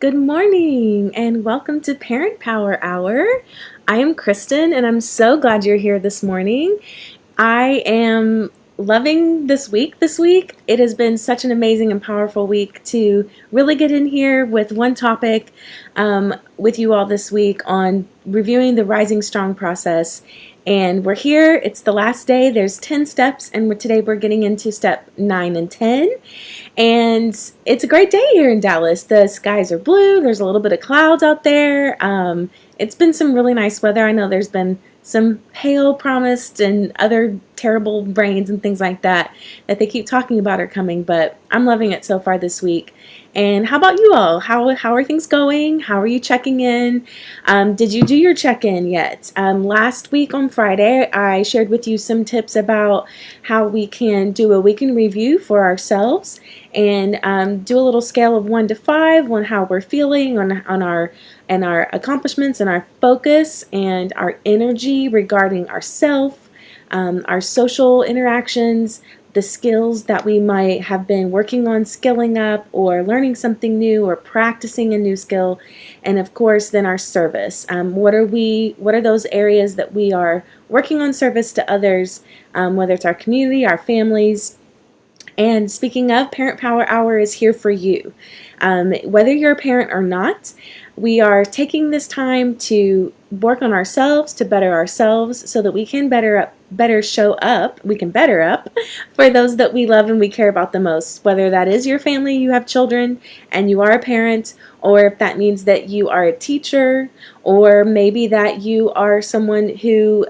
Good morning and welcome to Parent Power Hour. I am Kristen and I'm so glad you're here this morning. I am loving this week. It has been such an amazing and powerful week to really get in here with one topic with you all this week on reviewing the Rising Strong process. And we're here. It's the last day. There's 10 steps, and today we're getting into step 9 and 10. And it's a great day here in Dallas. The skies are blue. There's a little bit of clouds out there. It's been some really nice weather. I know there's been some hail promised and other terrible rains and things like that they keep talking about are coming, but I'm loving it so far this week. And how about you all? How are things going? How are you checking in? Did you do your check-in yet? Last week on Friday, I shared with you some tips about how we can do a weekend review for ourselves and do a little scale of 1 to 5 on how we're feeling on our accomplishments and our focus and our energy regarding ourself, our social interactions, the skills that we might have been working on skilling up or learning something new or practicing a new skill, and of course then our service. What are those areas that we are working on service to others, whether it's our community, our families. And speaking of, Parent Power Hour is here for you. Whether you're a parent or not, we are taking this time to work on ourselves, to better ourselves, so that we can better show up. We can better up for those that we love and we care about the most. Whether that is your family, you have children, and you are a parent, or if that means that you are a teacher, or maybe that you are someone who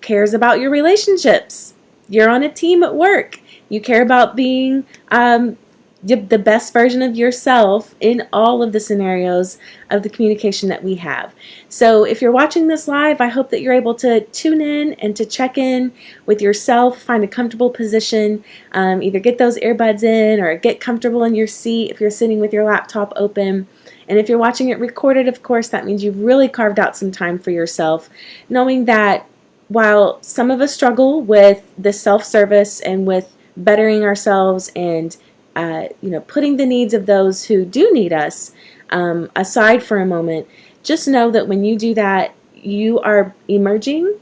cares about your relationships. You're on a team at work. You care about being the best version of yourself in all of the scenarios of the communication that we have. So if you're watching this live, I hope that you're able to tune in and to check in with yourself, find a comfortable position, either get those earbuds in or get comfortable in your seat if you're sitting with your laptop open. And if you're watching it recorded, of course, that means you've really carved out some time for yourself, knowing that while some of us struggle with the self-service and with bettering ourselves and putting the needs of those who do need us aside for a moment, just know that when you do that, you are emerging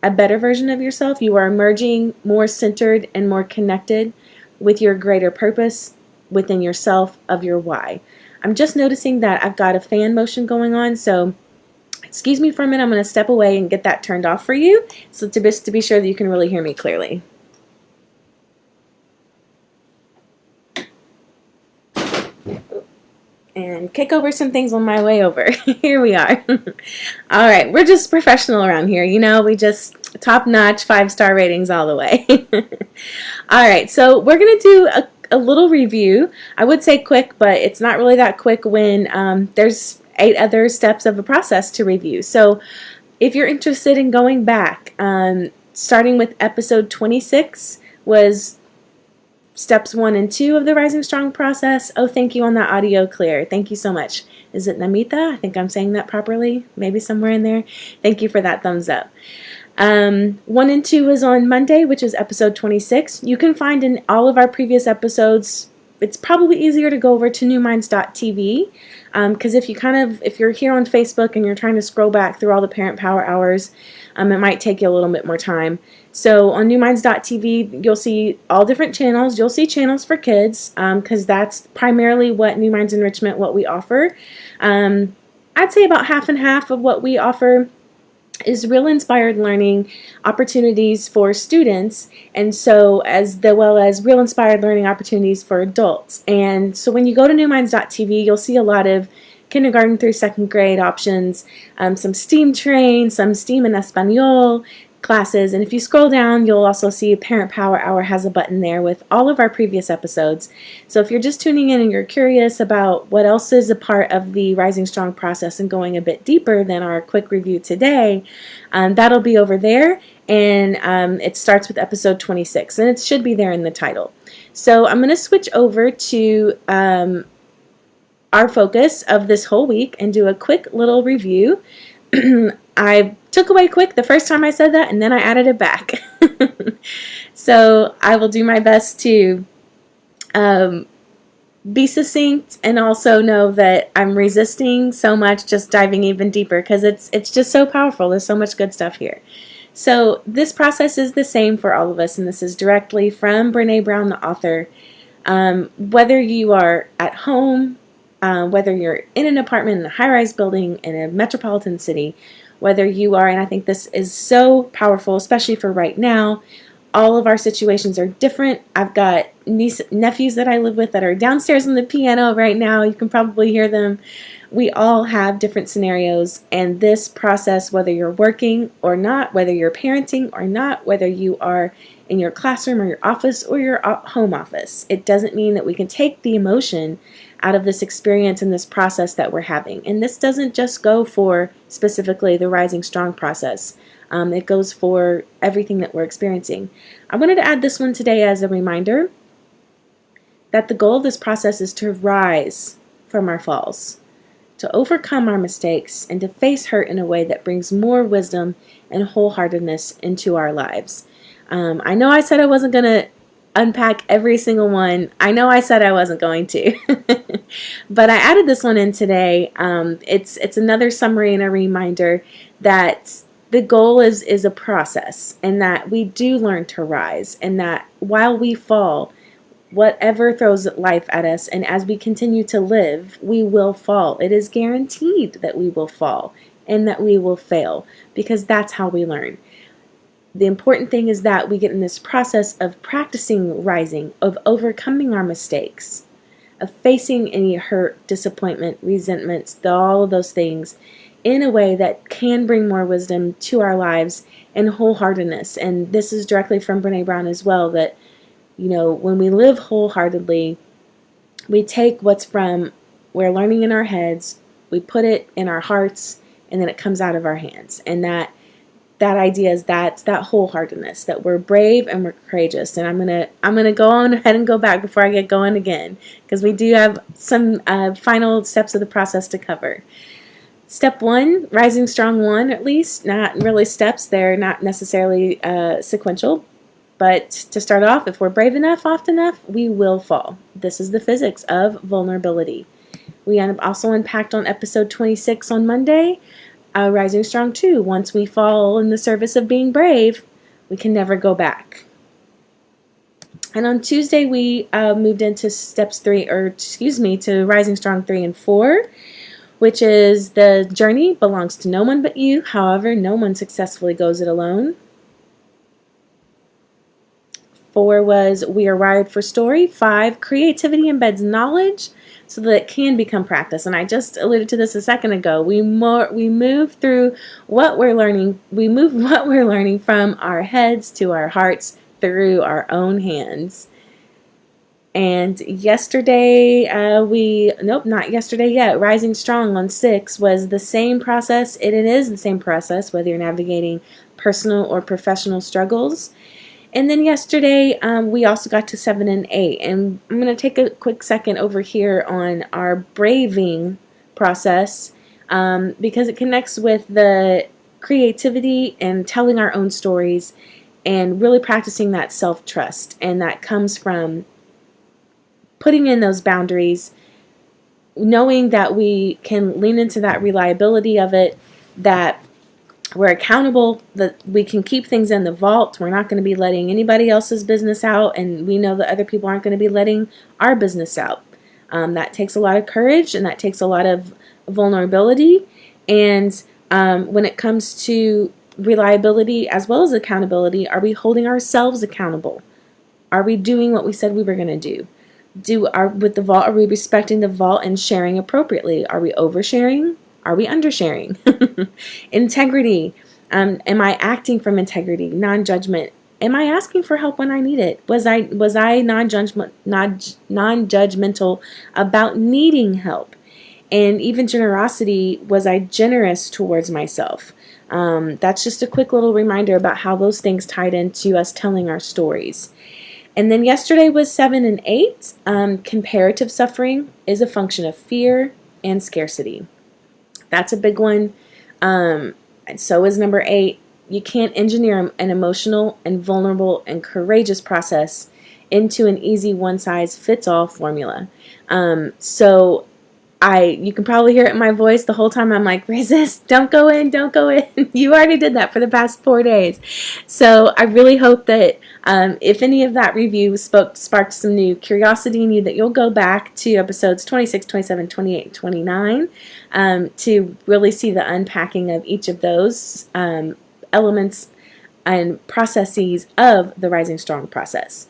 a better version of yourself. You are emerging more centered and more connected with your greater purpose within yourself of your why. I'm just noticing that I've got a fan motion going on, so excuse me for a minute. I'm going to step away and get that turned off for you, so to be sure that you can really hear me clearly. And kick over some things on my way over. Here we are. All right, we're just professional around here. We just top-notch 5-star ratings all the way. All right, so we're going to do a little review. I would say quick, but it's not really that quick when there's 8 other steps of a process to review. So if you're interested in going back, starting with episode 26 was steps 1 and 2 of the Rising Strong process. Oh, thank you on that audio clear. Thank you so much. Is it Namita? I think I'm saying that properly. Maybe somewhere in there. Thank you for that thumbs up. 1 and 2 is on Monday, which is episode 26. You can find in all of our previous episodes. It's probably easier to go over to newminds.tv because if you're here on Facebook and you're trying to scroll back through all the Parent Power Hours, it might take you a little bit more time. So on newminds.tv, you'll see all different channels. You'll see channels for kids because that's primarily what New Minds Enrichment, what we offer. I'd say about half and half of what we offer is real inspired learning opportunities for students, and so as well as real inspired learning opportunities for adults. And so when you go to newminds.tv, you'll see a lot of kindergarten through 2nd grade options, some STEAM train, some STEAM and Espanol classes, and if you scroll down, you'll also see Parent Power Hour has a button there with all of our previous episodes. So if you're just tuning in and you're curious about what else is a part of the Rising Strong process and going a bit deeper than our quick review today, that'll be over there, and it starts with episode 26, and it should be there in the title. So I'm going to switch over to our focus of this whole week and do a quick little review. I took away quick the first time I said that, and then I added it back. So I will do my best to be succinct and also know that I'm resisting so much, just diving even deeper, because it's just so powerful. There's so much good stuff here. So this process is the same for all of us, and this is directly from Brené Brown, the author. Whether you are at home, whether you're in an apartment in a high-rise building in a metropolitan city, whether you are, and I think this is so powerful, especially for right now, all of our situations are different. I've got nephews that I live with that are downstairs on the piano right now. You can probably hear them. We all have different scenarios, and this process, whether you're working or not, whether you're parenting or not, whether you are in your classroom or your office or your home office, it doesn't mean that we can take the emotion out of this experience and this process that we're having. And this doesn't just go for specifically the Rising Strong process. It goes for everything that we're experiencing. I wanted to add this one today as a reminder that the goal of this process is to rise from our falls, to overcome our mistakes, and to face hurt in a way that brings more wisdom and wholeheartedness into our lives. I know I said I wasn't going to unpack every single one. I know I said I wasn't going to. But I added this one in today. It's another summary and a reminder that the goal is a process, and that we do learn to rise, and that while we fall, whatever throws life at us, and as we continue to live, we will fall. It is guaranteed that we will fall and that we will fail, because that's how we learn. The important thing is that we get in this process of practicing rising, of overcoming our mistakes, of facing any hurt, disappointment, resentments, all of those things in a way that can bring more wisdom to our lives and wholeheartedness. And this is directly from Brené Brown as well, that, you know, when we live wholeheartedly, we take what's from, we're learning in our heads, we put it in our hearts, and then it comes out of our hands. And that idea is that wholeheartedness, that we're brave and we're courageous. And I'm gonna go on ahead and go back before I get going again, because we do have some final steps of the process to cover. Step 1, Rising Strong 1 at least, not really steps, they're not necessarily sequential, but to start off, if we're brave enough, often enough, we will fall. This is the physics of vulnerability. We also unpacked on episode 26 on Monday, Rising Strong 2. Once we fall in the service of being brave, we can never go back. And on Tuesday, we moved into to Rising Strong 3 and 4, which is the journey belongs to no one but you. However, no one successfully goes it alone. 4 was we are wired for story. 5, creativity embeds knowledge so that it can become practice. And I just alluded to this a second ago. We move through what we're learning. We move what we're learning from our heads to our hearts through our own hands. And yesterday, not yesterday yet, Rising Strong on 6 was the same process. It is the same process, whether you're navigating personal or professional struggles. And then yesterday, we also got to 7 and 8. And I'm going to take a quick second over here on our braving process, because it connects with the creativity and telling our own stories and really practicing that self-trust. And that comes from putting in those boundaries, knowing that we can lean into that reliability of it, that we're accountable, that we can keep things in the vault. We're not going to be letting anybody else's business out, and we know that other people aren't going to be letting our business out. That takes a lot of courage, and that takes a lot of vulnerability. And when it comes to reliability as well as accountability, are we holding ourselves accountable? Are we doing what we said we were going to do? With the vault, are we respecting the vault and sharing appropriately? Are we oversharing? Are we undersharing? Integrity. Am I acting from integrity? Non-judgment. Am I asking for help when I need it? Was I non-judgmental about needing help? And even generosity. Was I generous towards myself? That's just a quick little reminder about how those things tied into us telling our stories. And then yesterday was 7 and 8. Comparative suffering is a function of fear and scarcity. That's a big one. And so is number 8. You can't engineer an emotional and vulnerable and courageous process into an easy one-size-fits-all formula. So you can probably hear it in my voice the whole time. I'm like, resist, don't go in, don't go in. You already did that for the past 4 days. So I really hope that if any of that review sparked some new curiosity in you, that you'll go back to episodes 26, 27, 28, and 29 to really see the unpacking of each of those elements and processes of the Rising Strong process.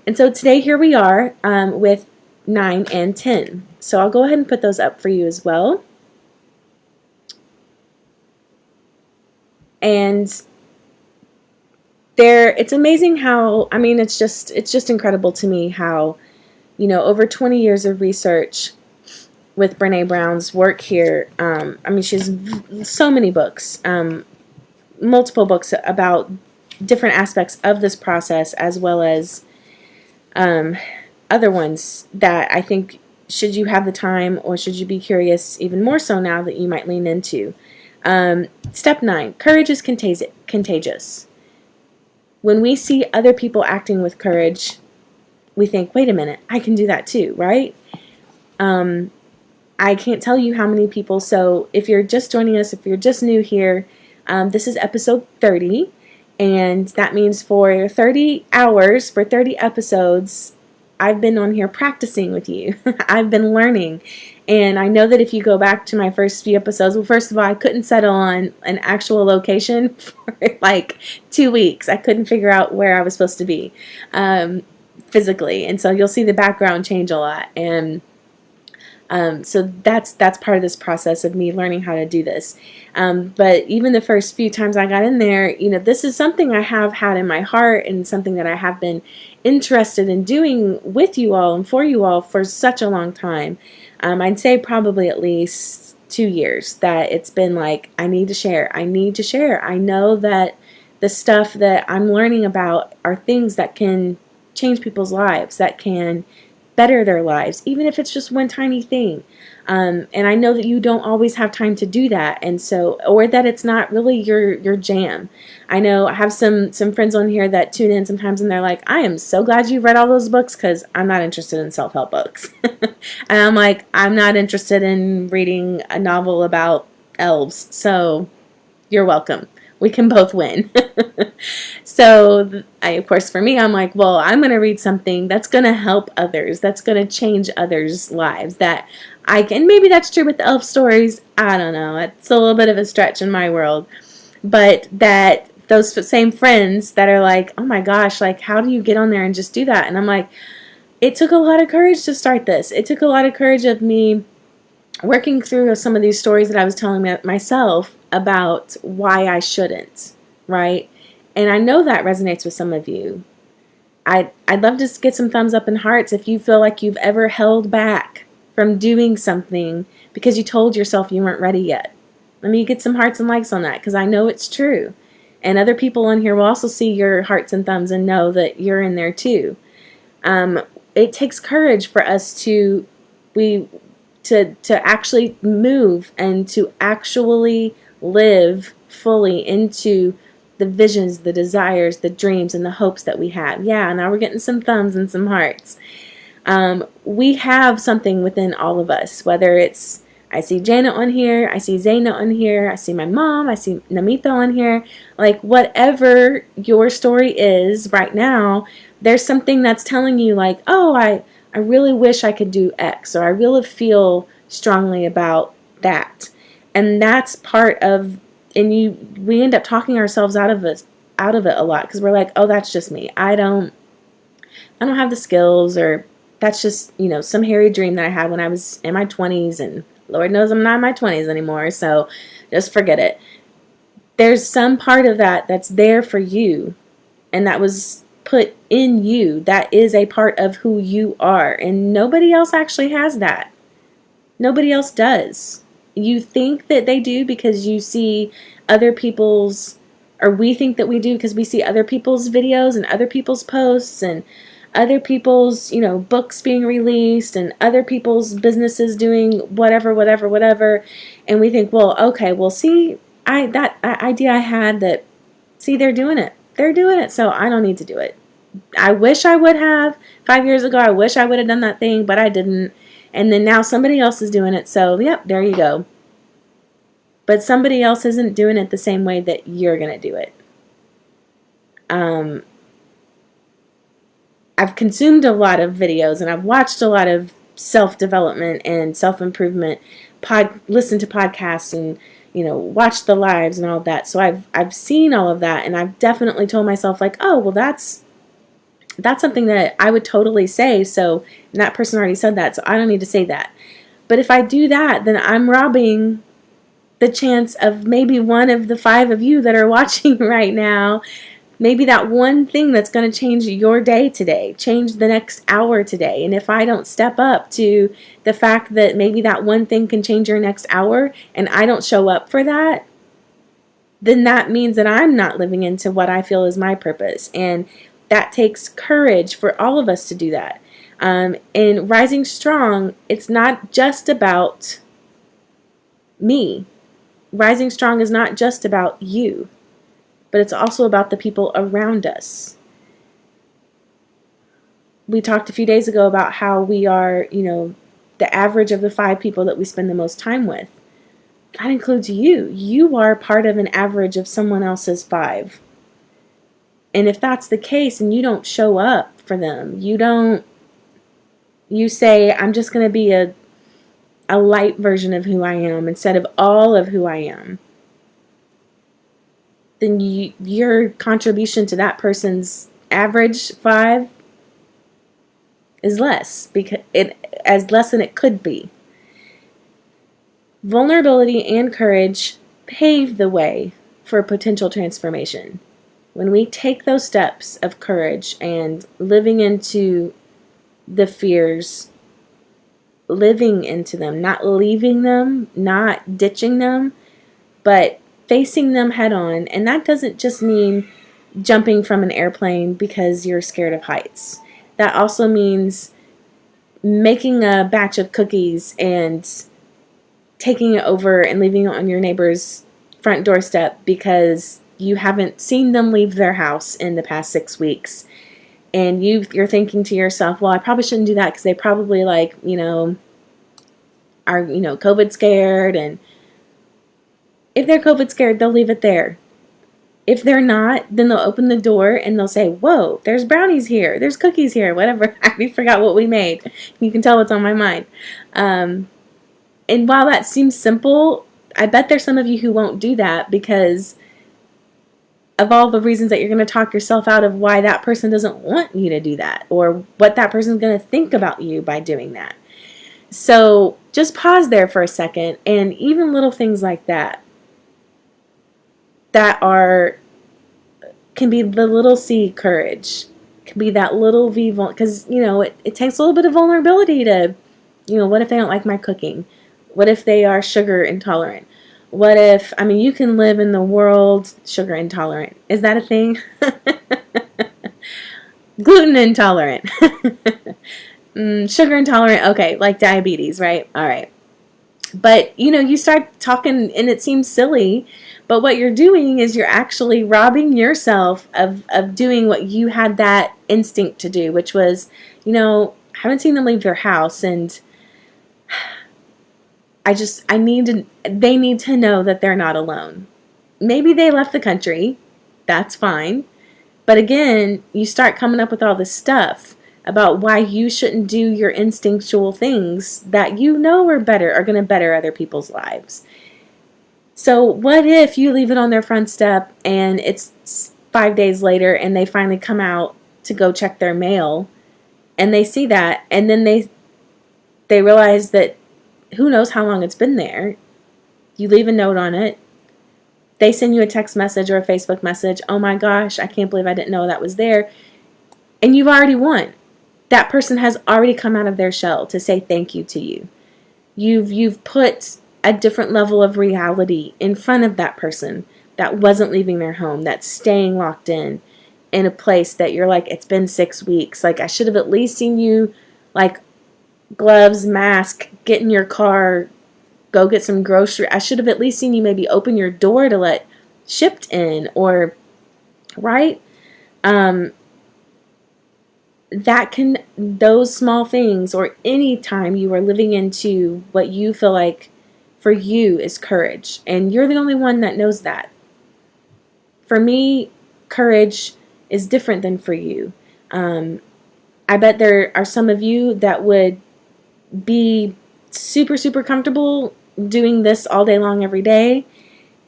And so today here we are with 9 and 10. So I'll go ahead and put those up for you as well. And it's amazing how, I mean, it's just incredible to me how, you know, over 20 years of research with Brené Brown's work here. I mean, she has so many books, multiple books about different aspects of this process, as well as other ones that I think, should you have the time or should you be curious even more so now, that you might lean into. Step 9, courage is contagious. When we see other people acting with courage, we think, wait a minute, I can do that too, right? I can't tell you how many people, so if you're just joining us, if you're just new here, this is episode 30, and that means for 30 hours, for 30 episodes, I've been on here practicing with you. I've been learning. And I know that if you go back to my first few episodes, well, first of all, I couldn't settle on an actual location for like 2 weeks. I couldn't figure out where I was supposed to be physically. And so you'll see the background change a lot. And so that's part of this process of me learning how to do this. But even the first few times I got in there, you know, this is something I have had in my heart and something that I have been interested in doing with you all and for you all for such a long time. I'd say probably at least 2 years that it's been like, I need to share. I need to share. I know that the stuff that I'm learning about are things that can change people's lives, that can better their lives, even if it's just one tiny thing. And I know that you don't always have time to do that, and so, or that it's not really your jam. I know I have some friends on here that tune in sometimes, and they're like, I am so glad you read all those books, because I'm not interested in self-help books. And I'm like, I'm not interested in reading a novel about elves, so you're welcome. We can both win. So, of course, for me, I'm like, well, I'm going to read something that's going to help others, that's going to change others' lives, that I can, maybe that's true with the elf stories, I don't know, it's a little bit of a stretch in my world, but that those same friends that are like, oh my gosh, like, how do you get on there and just do that? And I'm like, it took a lot of courage to start this. It took a lot of courage of me working through some of these stories that I was telling myself about why I shouldn't, right? And I know that resonates with some of you. I'd love to get some thumbs up and hearts if you feel like you've ever held back from doing something because you told yourself you weren't ready yet. Let me get some hearts and likes on that, because I know it's true. And other people on here will also see your hearts and thumbs and know that you're in there too. It takes courage for us to actually move and to actually live fully into the visions, the desires, the dreams, and the hopes that we have. Yeah, now we're getting some thumbs and some hearts. We have something within all of us, whether it's, I see Janet on here, I see Zaina on here, I see my mom, I see Namita on here. Like, whatever your story is right now, there's something that's telling you like, oh, I really wish I could do X, or I really feel strongly about that. And that's part of, and we end up talking ourselves out of it a lot, because we're like, oh, that's just me. I don't have the skills, or that's just, you know, some hairy dream that I had when I was in my 20s, and Lord knows I'm not in my 20s anymore, so just forget it. There's some part of that that's there for you, and that was put in you. That is a part of who you are, and nobody else actually has that. Nobody else does. You think that they do because you see other people's, or we think that we do because we see other people's videos and other people's posts and other people's, you know, books being released and other people's businesses doing whatever. And we think, well, okay, well, see, that idea I had, that, see, they're doing it. So I don't need to do it. I wish I would have 5 years ago. I wish I would have done that thing, but I didn't. And then now somebody else is doing it. So, yep, there you go. But somebody else isn't doing it the same way that you're going to do it. I've consumed a lot of videos and I've watched a lot of self-development and self-improvement, listened to podcasts and, watched the lives and all that. So I've seen all of that, and I've definitely told myself, like, oh, well, that's something that I would totally say. So that person already said that, so I don't need to say that. But if I do that, then I'm robbing the chance of maybe one of the 5 of you that are watching right now. Maybe that one thing that's going to change your day today, change the next hour today. And if I don't step up to the fact that maybe that one thing can change your next hour, and I don't show up for that, then that means that I'm not living into what I feel is my purpose. And that takes courage for all of us to do that. And rising strong, it's not just about me. Rising strong is not just about you, but it's also about the people around us. We talked a few days ago about how we are, the average of the 5 people that we spend the most time with. That includes you. You are part of an average of someone else's 5. And if that's the case and you don't show up for them, you say, I'm just going to be a light version of who I am instead of all of who I am, then your contribution to that person's average 5 is less, because less than it could be. Vulnerability and courage pave the way for potential transformation. When we take those steps of courage and living into the fears, living into them, not leaving them, not ditching them, but facing them head on. And that doesn't just mean jumping from an airplane because you're scared of heights. That also means making a batch of cookies and taking it over and leaving it on your neighbor's front doorstep because you haven't seen them leave their house in the past 6 weeks. And you're thinking to yourself, well, I probably shouldn't do that because they probably are, COVID scared. And if they're COVID scared, they'll leave it there. If they're not, then they'll open the door and they'll say, whoa, there's brownies here. There's cookies here, whatever. I forgot what we made. You can tell what's on my mind. And while that seems simple, I bet there's some of you who won't do that because of all the reasons that you're going to talk yourself out of why that person doesn't want you to do that or what that person's going to think about you by doing that. So just pause there for a second, and even little things like that can be the little C courage, can be that little V, because, it takes a little bit of vulnerability to, what if they don't like my cooking? What if they are sugar intolerant? What if, you can live in the world sugar intolerant. Is that a thing? Gluten intolerant. Sugar intolerant. Okay, like diabetes, right? All right. But, you start talking and it seems silly, but what you're doing is you're actually robbing yourself of doing what you had that instinct to do, which was, haven't seen them leave their house, and they need to know that they're not alone. Maybe they left the country. That's fine. But again, you start coming up with all this stuff about why you shouldn't do your instinctual things that are going to better other people's lives. So what if you leave it on their front step and it's 5 days later and they finally come out to go check their mail and they see that, and then they realize that who knows how long it's been there. You leave a note on it. They send you a text message or a Facebook message. Oh my gosh, I can't believe I didn't know that was there. And you've already won. That person has already come out of their shell to say thank you to you. You've put a different level of reality in front of that person that wasn't leaving their home, that's staying locked in a place that you're like, it's been 6 weeks. Like, I should have at least seen you, like, gloves, mask, get in your car, go get some grocery. I should have at least seen you maybe open your door to let shipped in, or, right? those small things, or any time you are living into what you feel like for you is courage, and you're the only one that knows that. For me, courage is different than for you. I bet there are some of you that would be super, super comfortable doing this all day long, every day.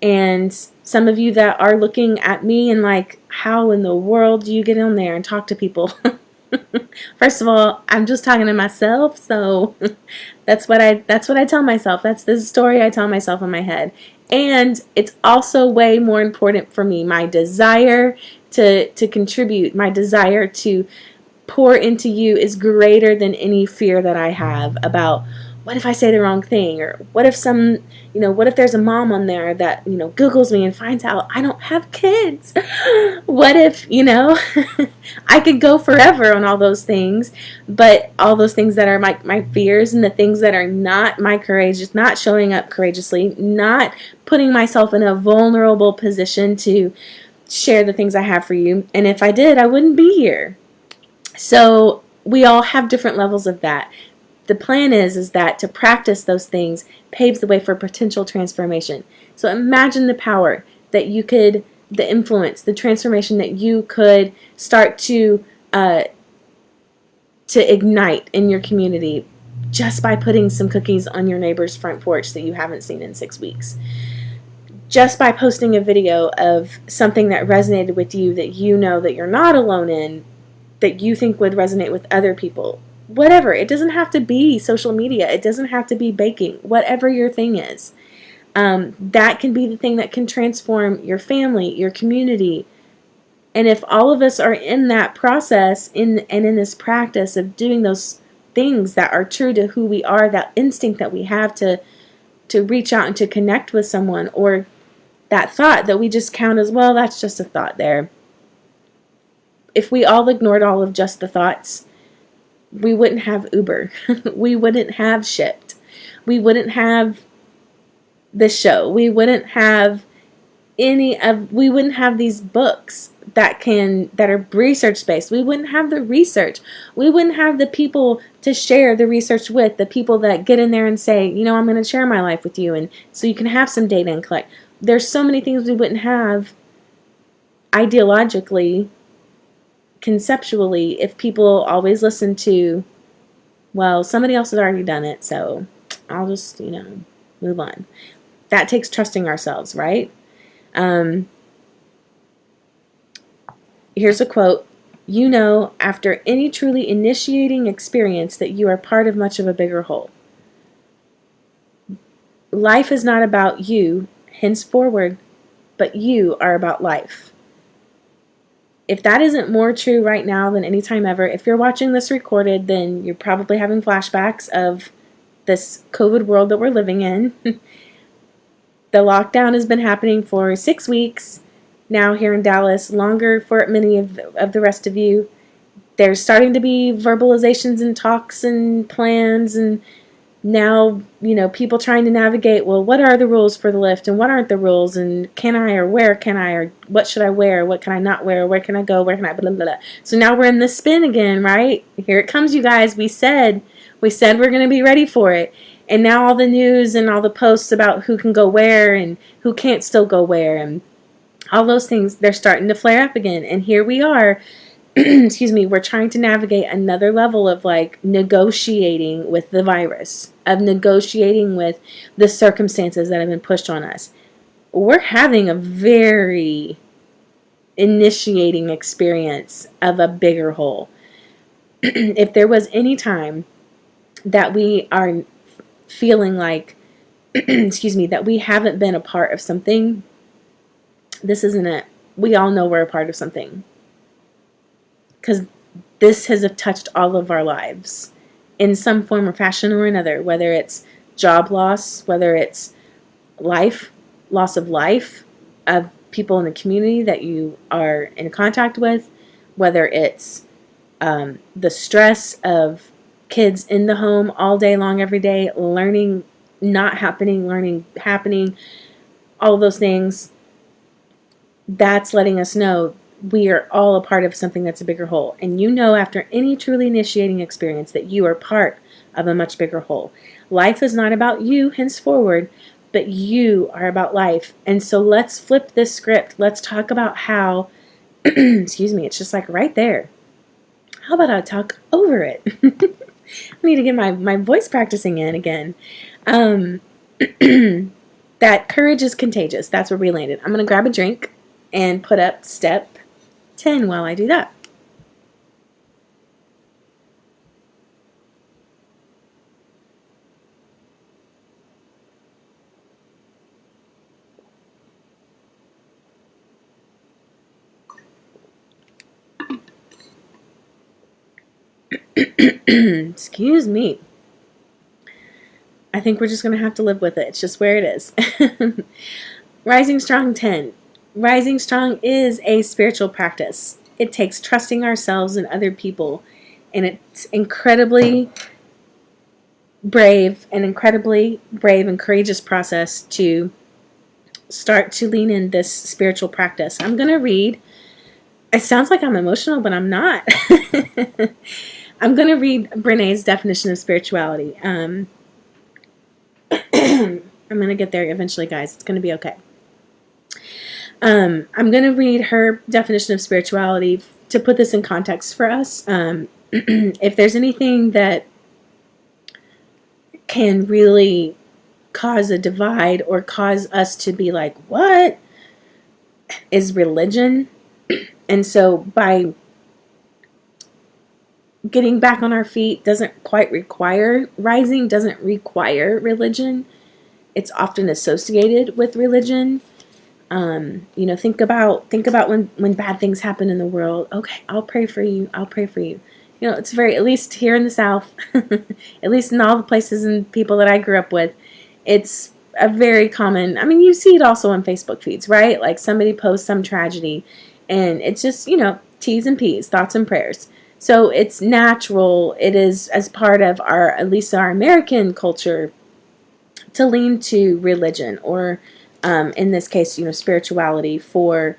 And some of you that are looking at me and like, how in the world do you get on there and talk to people? First of all, I'm just talking to myself, so that's what I tell myself. That's the story I tell myself in my head. And it's also way more important for me. My desire to contribute, my desire to pour into you is greater than any fear that I have about what if I say the wrong thing, or what if what if there's a mom on there that, Googles me and finds out I don't have kids? What if, I could go forever on all those things, but all those things that are my fears, and the things that are not my courage, just not showing up courageously, not putting myself in a vulnerable position to share the things I have for you. And if I did, I wouldn't be here. So we all have different levels of that. The plan is that to practice those things paves the way for potential transformation. So imagine the power that you could, the influence, the transformation that you could start to ignite in your community just by putting some cookies on your neighbor's front porch that you haven't seen in 6 weeks. Just by posting a video of something that resonated with you, that you know that you're not alone in, that you think would resonate with other people. Whatever. It doesn't have to be social media. It doesn't have to be baking. Whatever your thing is. That can be the thing that can transform your family, your community. And if all of us are in that process, in this practice of doing those things that are true to who we are, that instinct that we have to reach out and to connect with someone, or that thought that we just count as, well, that's just a thought there. If we all ignored all of just the thoughts, we wouldn't have Uber. We wouldn't have Shipt. We wouldn't have this show. We wouldn't have we wouldn't have these books that are research based. We wouldn't have the research. We wouldn't have the people to share the research with, the people that get in there and say, I'm going to share my life with you, and so you can have some data and collect. There's so many things we wouldn't have ideologically, conceptually, if people always listen to, well, somebody else has already done it, so I'll just, move on. That takes trusting ourselves, right? Here's a quote. After any truly initiating experience, that you are part of much of a bigger whole. Life is not about you, henceforward, but you are about life. If that isn't more true right now than any time ever, if you're watching this recorded, then you're probably having flashbacks of this COVID world that we're living in. The lockdown has been happening for 6 weeks now here in Dallas, longer for many of the rest of you. There's starting to be verbalizations and talks and plans, and now, people trying to navigate, well, what are the rules for the lift and what aren't the rules, and can I, or where can I, or what should I wear, what can I not wear, where can I go, where can I, blah, blah, blah. So now we're in this spin again, right? Here it comes, you guys. We said we're going to be ready for it. And now all the news and all the posts about who can go where and who can't still go where, and all those things, they're starting to flare up again. And here we are, excuse me, we're trying to navigate another level of negotiating with the virus, of negotiating with the circumstances that have been pushed on us. We're having a very initiating experience of a bigger whole. If there was any time that we are feeling like, excuse me, that we haven't been a part of something, this isn't it. We all know we're a part of something. Because this has touched all of our lives in some form or fashion or another, whether it's job loss, whether it's loss of life of people in the community that you are in contact with, whether it's the stress of kids in the home all day long, every day, learning not happening, learning happening, all of those things. That's letting us know we are all a part of something that's a bigger whole. And you know after any truly initiating experience that you are part of a much bigger whole. Life is not about you henceforward, but you are about life. And so let's flip this script. Let's talk about how, excuse me, it's just like right there. How about I talk over it? I need to get my voice practicing in again. That courage is contagious. That's where we landed. I'm going to grab a drink and put up step 10 while I do that. Excuse me. I think we're just going to have to live with it. It's just where it is. Rising Strong 10. Rising Strong is a spiritual practice. It takes trusting ourselves and other people. And it's incredibly brave and courageous process to start to lean in this spiritual practice. I'm going to read. It sounds like I'm emotional, but I'm not. I'm going to read Brené's definition of spirituality. I'm going to get there eventually, guys. It's going to be okay. I'm going to read her definition of spirituality to put this in context for us. If there's anything that can really cause a divide or cause us to be like, what is religion? And so by getting back on our feet doesn't quite require, rising doesn't require religion. It's often associated with religion. Think about when bad things happen in the world. Okay, I'll pray for you. I'll pray for you. It's very, at least here in the South, at least in all the places and people that I grew up with, it's a very common, you see it also on Facebook feeds, right? Like somebody posts some tragedy and it's just, T's and P's, thoughts and prayers. So it's natural, it is as part of at least our American culture, to lean to religion or, in this case, spirituality for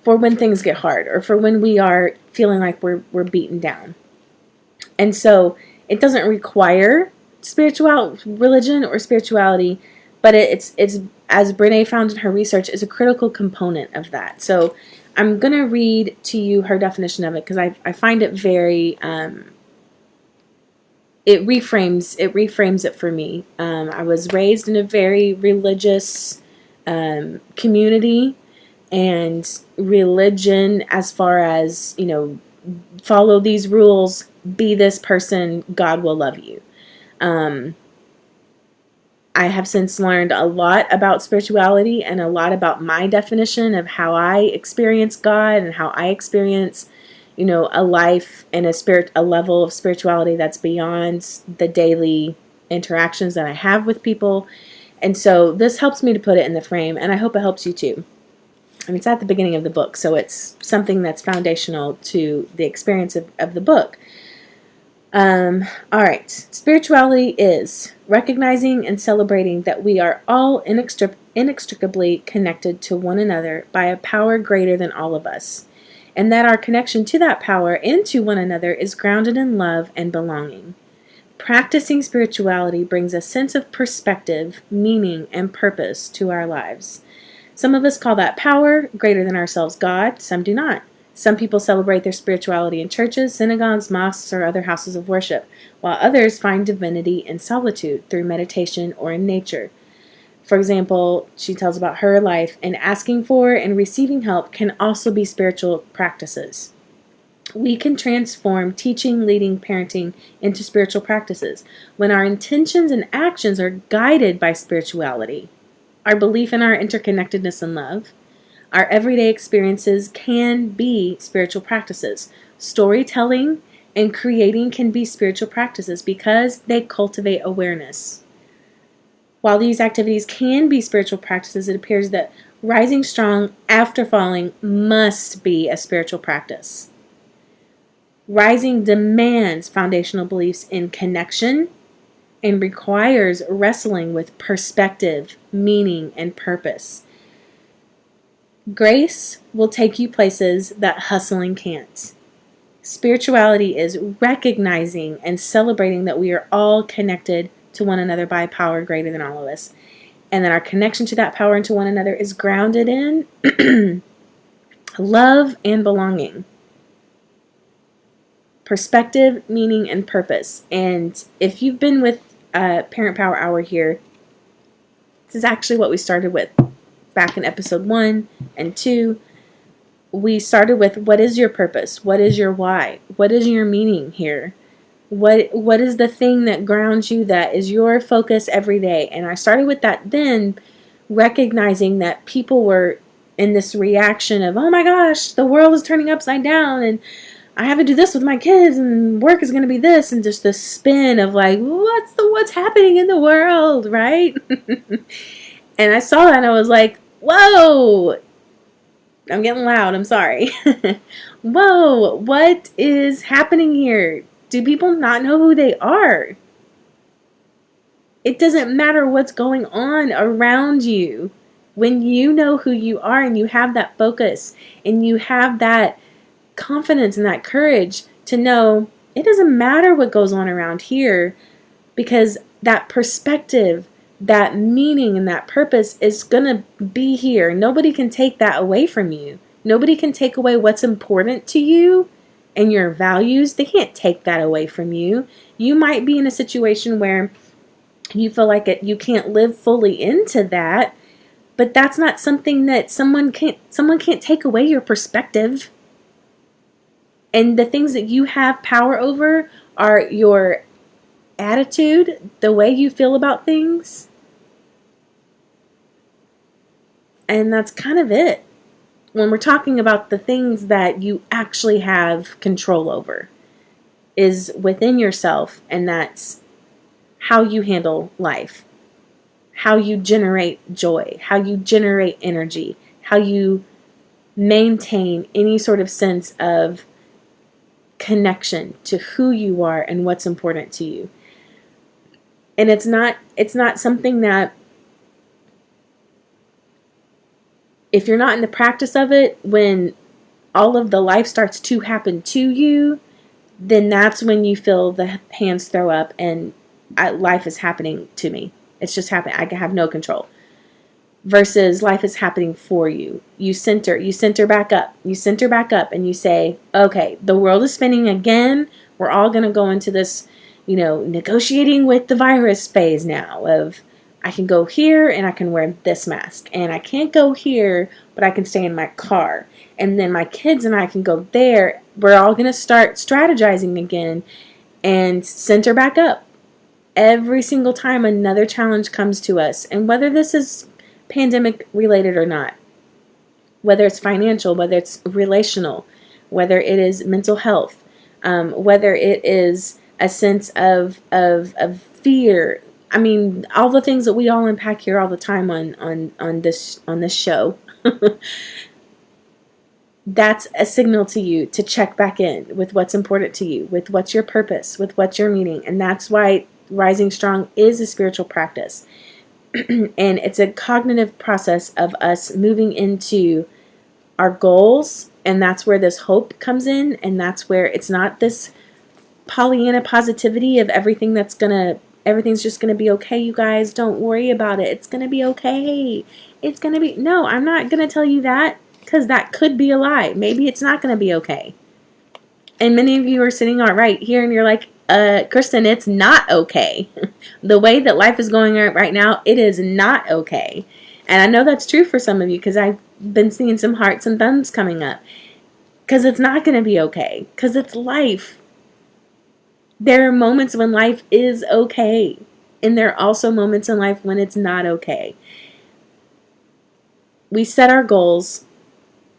when things get hard or for when we are feeling like we're beaten down. And so it doesn't require religion or spirituality, but it's as Brené found in her research, is a critical component of that. So I'm going to read to you her definition of it because I find it very, it reframes it for me. I was raised in a very religious community, and religion as far as, follow these rules, be this person, God will love you. I have since learned a lot about spirituality and a lot about my definition of how I experience God and how I experience, a life and a level of spirituality that's beyond the daily interactions that I have with people. And so this helps me to put it in the frame, and I hope it helps you too. It's at the beginning of the book, so it's something that's foundational to the experience of the book. All right. Spirituality is recognizing and celebrating that we are all inextricably connected to one another by a power greater than all of us, and that our connection to that power and to one another is grounded in love and belonging. Practicing spirituality brings a sense of perspective, meaning, and purpose to our lives. Some of us call that power, greater than ourselves, God. Some do not. Some people celebrate their spirituality in churches, synagogues, mosques, or other houses of worship, while others find divinity in solitude through meditation or in nature. For example, she tells about her life, and asking for and receiving help can also be spiritual practices. We can transform teaching, leading, parenting into spiritual practices when our intentions and actions are guided by spirituality. Our belief in our interconnectedness and love. Our everyday experiences can be spiritual practices. Storytelling and creating can be spiritual practices because they cultivate awareness. While these activities can be spiritual practices, it appears that rising strong after falling must be a spiritual practice. Rising demands foundational beliefs in connection and requires wrestling with perspective, meaning, and purpose. Grace will take you places that hustling can't. Spirituality is recognizing and celebrating that we are all connected to one another by a power greater than all of us. And that our connection to that power and to one another is grounded in love and belonging. Perspective, meaning, and purpose. And if you've been with Parent Power Hour here, this is actually what we started with back in episode 1 and 2. We started with, what is your purpose? What is your why? What is your meaning here? What is the thing that grounds you, that is your focus every day? And I started with that then, recognizing that people were in this reaction of, oh my gosh, the world is turning upside down, and I have to do this with my kids, and work is going to be this, and just the spin of like, what's happening in the world, right? And I saw that and I was like, whoa, I'm getting loud, I'm sorry. Whoa, what is happening here? Do people not know who they are? It doesn't matter what's going on around you. When you know who you are and you have that focus and you have that confidence and that courage to know it doesn't matter what goes on around here, because that perspective, that meaning, and that purpose is going to be here. Nobody can take that away from you. Nobody can take away what's important to you and your values. They can't take that away from you. You might be in a situation where you feel like you can't live fully into that, but that's not something that someone can't take away your perspective. And the things that you have power over are your attitude, the way you feel about things. And that's kind of it. When we're talking about the things that you actually have control over, is within yourself, and that's how you handle life, how you generate joy, how you generate energy, how you maintain any sort of sense of connection to who you are and what's important to you. And it's not something that, if you're not in the practice of it, when all of the life starts to happen to you, then that's when you feel the hands throw up and life is happening to me. It's just happening. I have no control. Versus life is happening for you. You center back up. You center back up and you say, okay, the world is spinning again. We're all going to go into this, negotiating with the virus phase now of, I can go here and I can wear this mask, and I can't go here, but I can stay in my car. And then my kids and I can go there. We're all going to start strategizing again and center back up. Every single time another challenge comes to us, and whether this is pandemic related or not, whether it's financial, whether it's relational, whether it is mental health, whether it is a sense of fear. I mean, all the things that we all unpack here all the time on this show. That's a signal to you to check back in with what's important to you, with what's your purpose, with what's your meaning. And that's why Rising Strong is a spiritual practice. And it's a cognitive process of us moving into our goals. And that's where this hope comes in. And that's where it's not this Pollyanna positivity of everything's just going to be okay, you guys. Don't worry about it. It's going to be okay. No, I'm not going to tell you that, because that could be a lie. Maybe it's not going to be okay. And many of you are sitting right here and you're like, Kristen, it's not okay. The way that life is going right now, it is not okay. And I know that's true for some of you, because I've been seeing some hearts and thumbs coming up. Because it's not going to be okay. Because it's life. There are moments when life is okay. And there are also moments in life when it's not okay. We set our goals.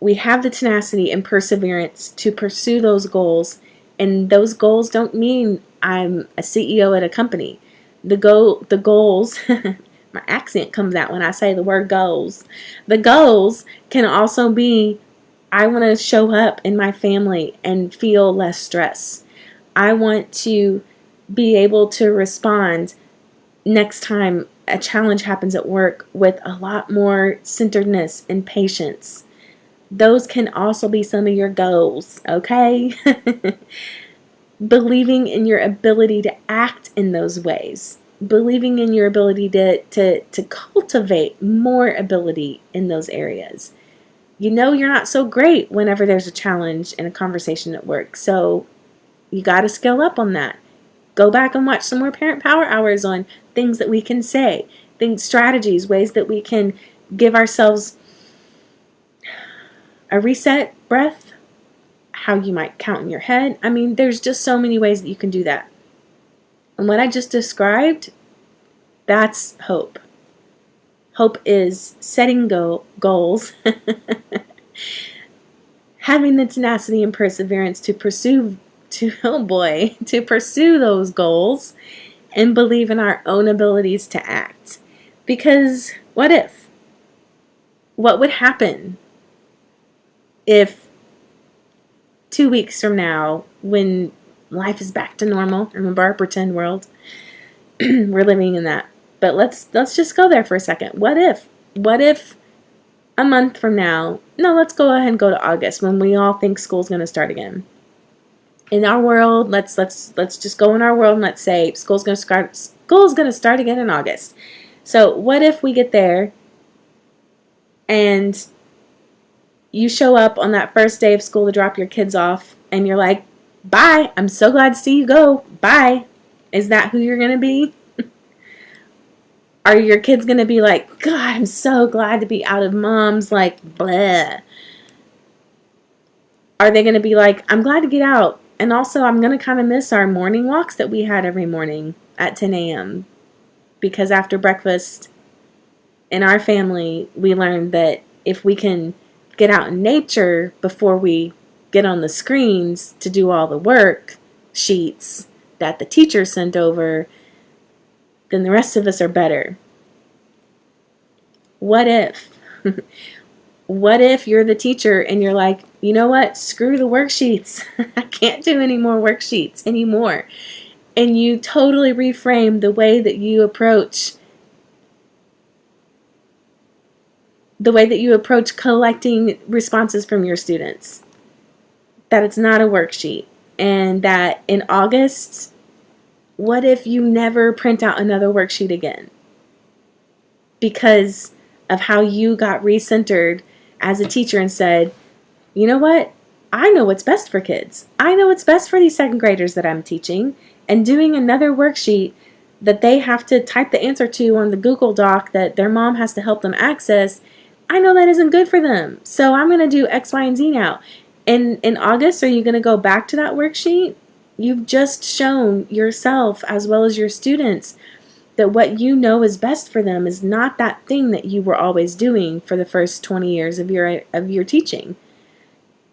We have the tenacity and perseverance to pursue those goals. And those goals don't mean I'm a CEO at a company. The goals, my accent comes out when I say the word goals. The goals can also be, I want to show up in my family and feel less stress. I want to be able to respond next time a challenge happens at work with a lot more centeredness and patience. Those can also be some of your goals, okay? Believing in your ability to act in those ways. Believing in your ability to cultivate more ability in those areas. You know you're not so great whenever there's a challenge in a conversation at work. So you got to skill up on that. Go back and watch some more Parent Power Hours on things that we can say, things, strategies, ways that we can give ourselves a reset breath, how you might count in your head. I mean, there's just so many ways that you can do that. And what I just described, that's hope. Hope is setting goals, having the tenacity and perseverance to pursue those goals and believe in our own abilities to act. Because what if? What would happen if 2 weeks from now, when life is back to normal, remember our pretend world, we're living in that. But let's just go there for a second. What if a month from now, no, let's go ahead and go to August when we all think school's going to start again. In our world, let's just go in our world and let's say school's going to start again in August. So what if we get there and you show up on that first day of school to drop your kids off and you're like, bye, I'm so glad to see you go, bye. Is that who you're going to be? Are your kids going to be like, God, I'm so glad to be out of mom's, like, bleh? Are they going to be like, I'm glad to get out, and also I'm going to kind of miss our morning walks that we had every morning at 10 a.m. because after breakfast in our family, we learned that if we can get out in nature before we get on the screens to do all the work sheets that the teacher sent over, then the rest of us are better. What if? What if you're the teacher and you're like, you know what? Screw the worksheets. I can't do any more worksheets anymore. And you totally reframe the way that you approach collecting responses from your students. That it's not a worksheet. And that in August, what if you never print out another worksheet again? Because of how you got recentered as a teacher and said, you know what? I know what's best for kids. I know what's best for these second graders that I'm teaching. And doing another worksheet that they have to type the answer to on the Google Doc that their mom has to help them access, I know that isn't good for them. So I'm going to do X, Y, and Z now. In August, are you going to go back to that worksheet? You've just shown yourself as well as your students that what you know is best for them is not that thing that you were always doing for the first 20 years of your teaching.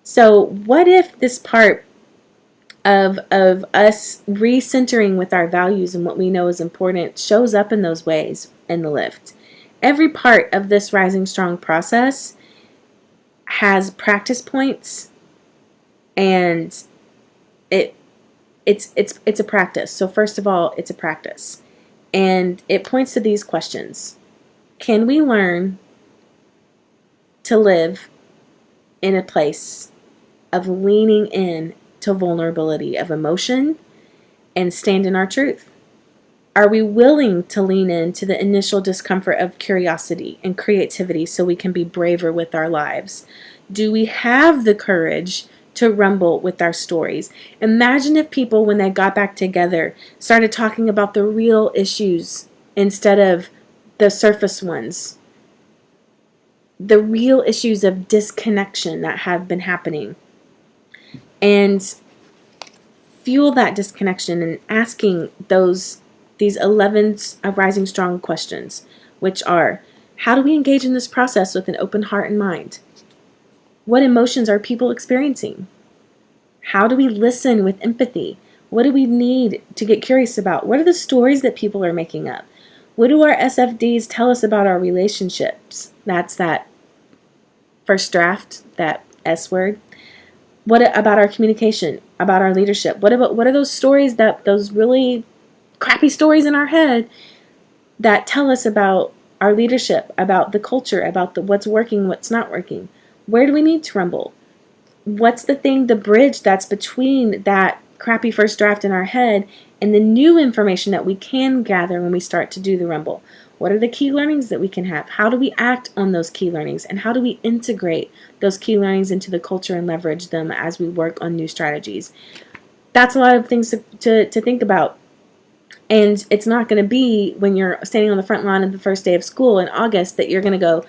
So what if this part of us recentering with our values and what we know is important shows up in those ways in the lift? Every part of this Rising Strong process has practice points, and it's a practice. So first of all, it's a practice. And it points to these questions. Can we learn to live in a place of leaning in to vulnerability of emotion and stand in our truth? Are we willing to lean into the initial discomfort of curiosity and creativity so we can be braver with our lives? Do we have the courage to rumble with our stories? Imagine if people, when they got back together, started talking about the real issues instead of the surface ones. The real issues of disconnection that have been happening. And fuel that disconnection and asking these 11 Rising Strong questions, which are, how do we engage in this process with an open heart and mind? What emotions are people experiencing? How do we listen with empathy? What do we need to get curious about? What are the stories that people are making up? What do our SFDs tell us about our relationships? That's that first draft, that S word. What about our communication, about our leadership? What are those stories, those really crappy stories in our head that tell us about our leadership, about the culture, about what's working, what's not working? Where do we need to rumble? What's the bridge that's between that crappy first draft in our head and the new information that we can gather when we start to do the rumble? What are the key learnings that we can have? How do we act on those key learnings? And how do we integrate those key learnings into the culture and leverage them as we work on new strategies? That's a lot of things to think about. And it's not going to be when you're standing on the front lawn of the first day of school in August that you're going to go,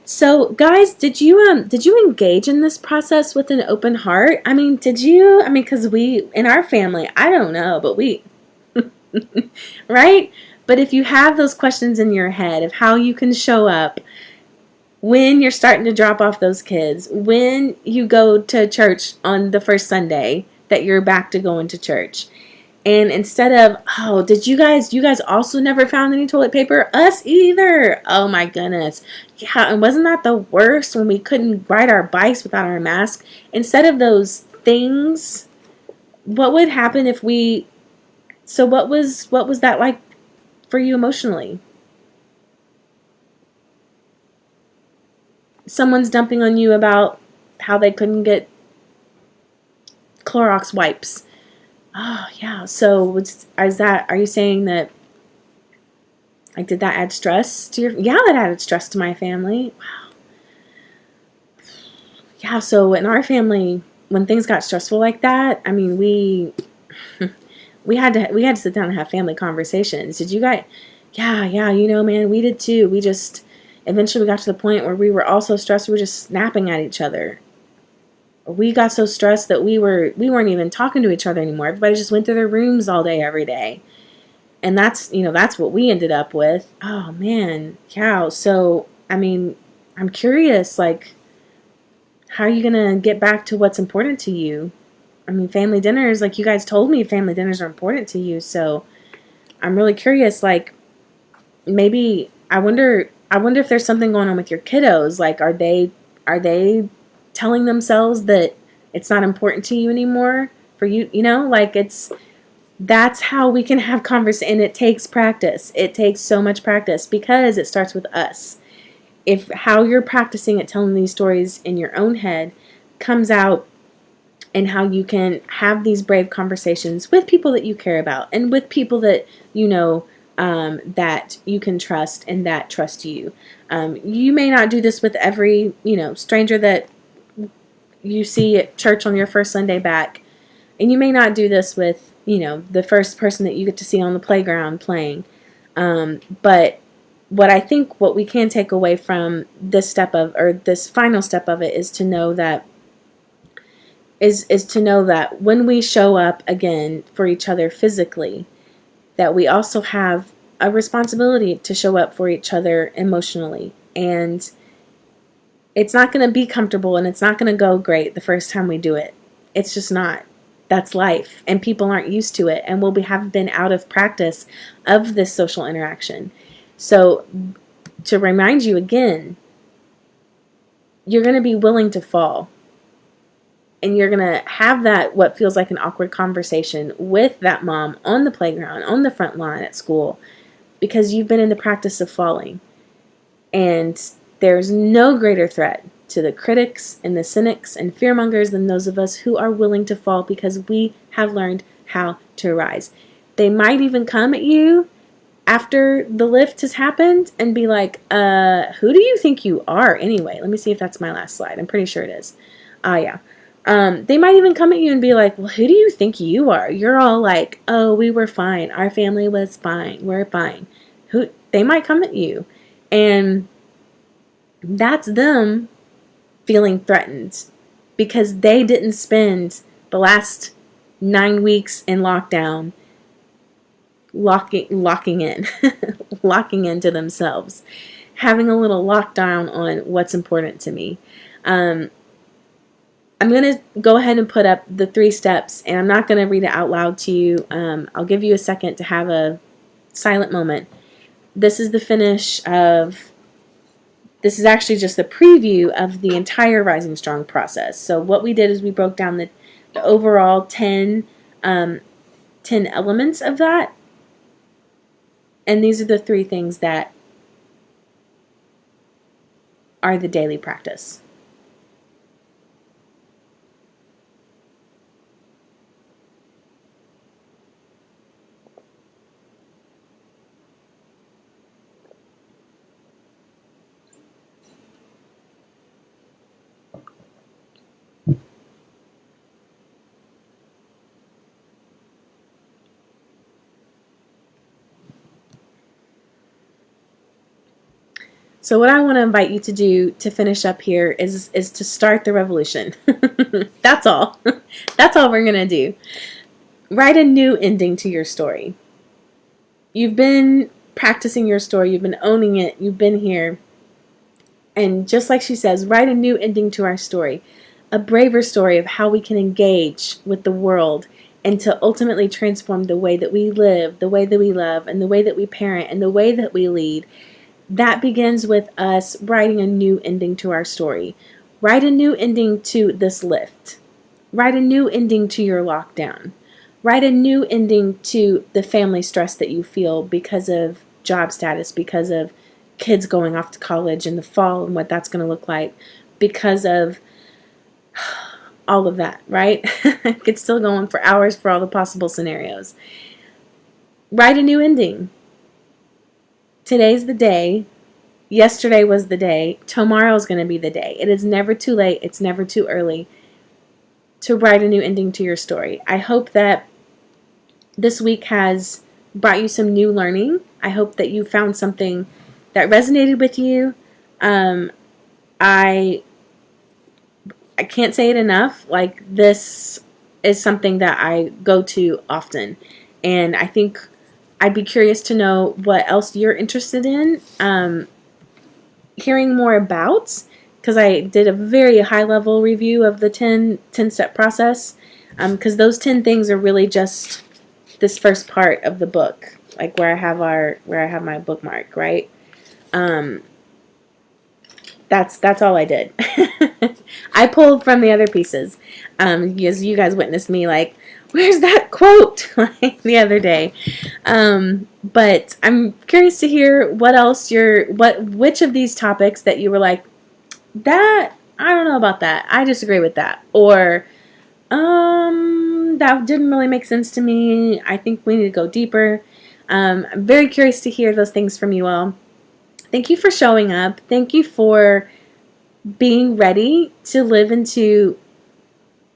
so guys, did you engage in this process with an open heart? Because we, in our family, I don't know, but we, right? But if you have those questions in your head of how you can show up when you're starting to drop off those kids, when you go to church on the first Sunday that you're back to going to church, and instead of, oh, did you guys also never found any toilet paper? Us either. Oh my goodness. Yeah, and wasn't that the worst when we couldn't ride our bikes without our mask? Instead of those things, what would happen if we, so what was that like for you emotionally? Someone's dumping on you about how they couldn't get Clorox wipes. Oh, yeah. So are you saying that, like, did that add stress to yeah, that added stress to my family. Wow. Yeah, so in our family, when things got stressful like that, I mean, we had to sit down and have family conversations. Did you guys, yeah, man, we did too. Eventually we got to the point where we were all so stressed, we were just snapping at each other. We got so stressed that we weren't even talking to each other anymore. Everybody just went to their rooms all day, every day. And that's what we ended up with. Oh, man. Yeah. So, I mean, I'm curious, like, how are you going to get back to what's important to you? I mean, family dinners, like you guys told me, family dinners are important to you. So I'm really curious, like, maybe, I wonder if there's something going on with your kiddos. Like, are they telling themselves that it's not important to you anymore for you, like that's how we can have conversation. And it takes practice. It takes so much practice because it starts with us. If how you're practicing at telling these stories in your own head comes out and how you can have these brave conversations with people that you care about and with people that that you can trust and that trust you. You may not do this with every, stranger that you see at church on your first Sunday back. And you may not do this with, the first person that you get to see on the playground playing. But what we can take away from this final step of it is to know that when we show up again for each other physically, that we also have a responsibility to show up for each other emotionally. And it's not going to be comfortable and it's not going to go great the first time we do it. It's just not. That's life. And people aren't used to it and have been out of practice of this social interaction. So to remind you again, you're going to be willing to fall. And you're going to have that, what feels like an awkward conversation with that mom on the playground, on the front lawn at school, because you've been in the practice of falling. And there's no greater threat to the critics and the cynics and fearmongers than those of us who are willing to fall because we have learned how to rise. They might even come at you after the lift has happened and be like, who do you think you are anyway? Let me see if that's my last slide. I'm pretty sure it is. Yeah. They might even come at you and be like, well, who do you think you are? You're all like, oh, we were fine. Our family was fine. We're fine. They might come at you. And that's them feeling threatened because they didn't spend the last 9 weeks in lockdown locking in, locking into themselves, having a little lockdown on what's important to me. I'm going to go ahead and put up the 3 steps, and I'm not going to read it out loud to you. I'll give you a second to have a silent moment. This is the finish of, this is actually just the preview of the entire Rising Strong process. So what we did is we broke down the overall 10 elements of that. And these are the 3 things that are the daily practice. So what I want to invite you to do to finish up here is to start the revolution. That's all. That's all we're going to do. Write a new ending to your story. You've been practicing your story. You've been owning it. You've been here. And just like she says, write a new ending to our story. A braver story of how we can engage with the world and to ultimately transform the way that we live, the way that we love, and the way that we parent, and the way that we lead. That begins with us writing a new ending to our story. Write a new ending to this lift. Write a new ending to your lockdown. Write a new ending to the family stress that you feel because of job status, because of kids going off to college in the fall and what that's going to look like, because of all of that, right? I could still go on for hours for all the possible scenarios. Write a new ending. Today's the day. Yesterday was the day. Tomorrow's going to be the day. It is never too late. It's never too early to write a new ending to your story. I hope that this week has brought you some new learning. I hope that you found something that resonated with you. I can't say it enough. Like, this is something that I go to often. And I think I'd be curious to know what else you're interested in hearing more about, because I did a very high-level review of the 10-step process, because those 10 things are really just this first part of the book, like where I have my bookmark, right? That's all I did. I pulled from the other pieces. As you guys witnessed me, like, where's that quote the other day? But I'm curious to hear what else which of these topics that you were like, that, I don't know about that. I disagree with that. Or, that didn't really make sense to me. I think we need to go deeper. I'm very curious to hear those things from you all. Thank you for showing up. Thank you for being ready to live into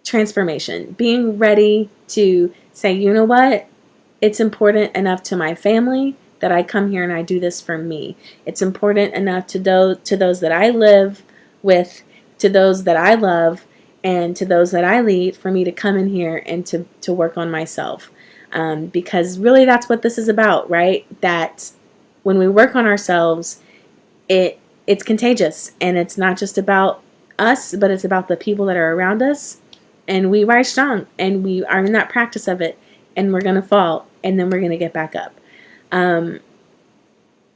transformation. Being ready to say, you know what? It's important enough to my family that I come here and I do this for me. It's important enough to those that I live with, to those that I love, and to those that I lead, for me to come in here and to work on myself. Because really that's what this is about, right? That when we work on ourselves, it's contagious, and it's not just about us, but it's about the people that are around us. And we rise strong, and we are in that practice of it, and we're going to fall, and then we're going to get back up.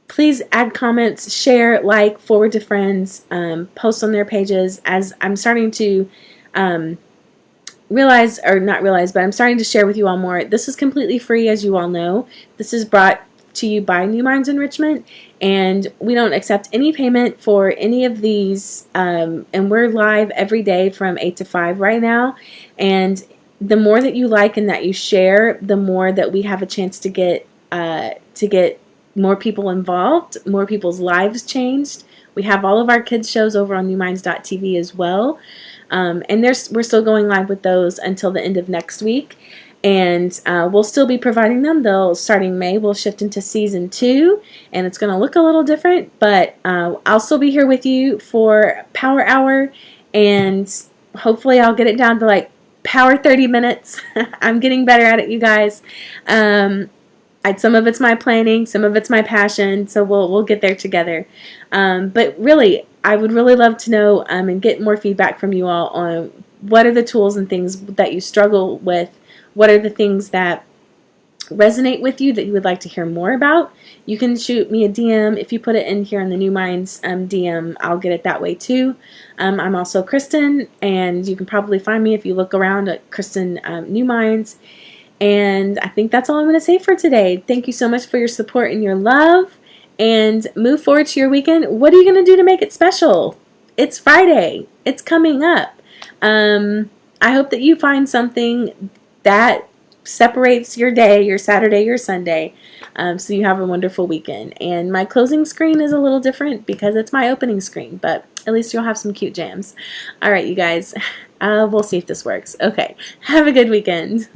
Please add comments, share, like, forward to friends, post on their pages, as I'm starting to realize, or not realize, but I'm starting to share with you all more. This is completely free, as you all know. This is brought to you by New Minds Enrichment, and we don't accept any payment for any of these, and we're live every day from 8 to 5 right now. And the more that you like and that you share, the more that we have a chance to get more people involved, more people's lives changed. We have all of our kids shows over on newminds.tv as well, and we're still going live with those until the end of next week. And we'll still be providing them, though starting May we'll shift into season 2, and it's going to look a little different, but I'll still be here with you for Power Hour, and hopefully I'll get it down to like Power 30 minutes. I'm getting better at it, you guys. Some of it's my planning, some of it's my passion, so we'll get there together. But really, I would really love to know and get more feedback from you all on what are the tools and things that you struggle with. What are the things that resonate with you that you would like to hear more about? You can shoot me a DM. If you put it in here in the New Minds DM, I'll get it that way too. I'm also Kristen, and you can probably find me if you look around at Kristen New Minds. And I think that's all I'm going to say for today. Thank you so much for your support and your love. And move forward to your weekend. What are you going to do to make it special? It's Friday. It's coming up. I hope that you find something that separates your day, your Saturday, your Sunday, so you have a wonderful weekend. And my closing screen is a little different because it's my opening screen, but at least you'll have some cute jams. All right, you guys, we'll see if this works. Okay, have a good weekend.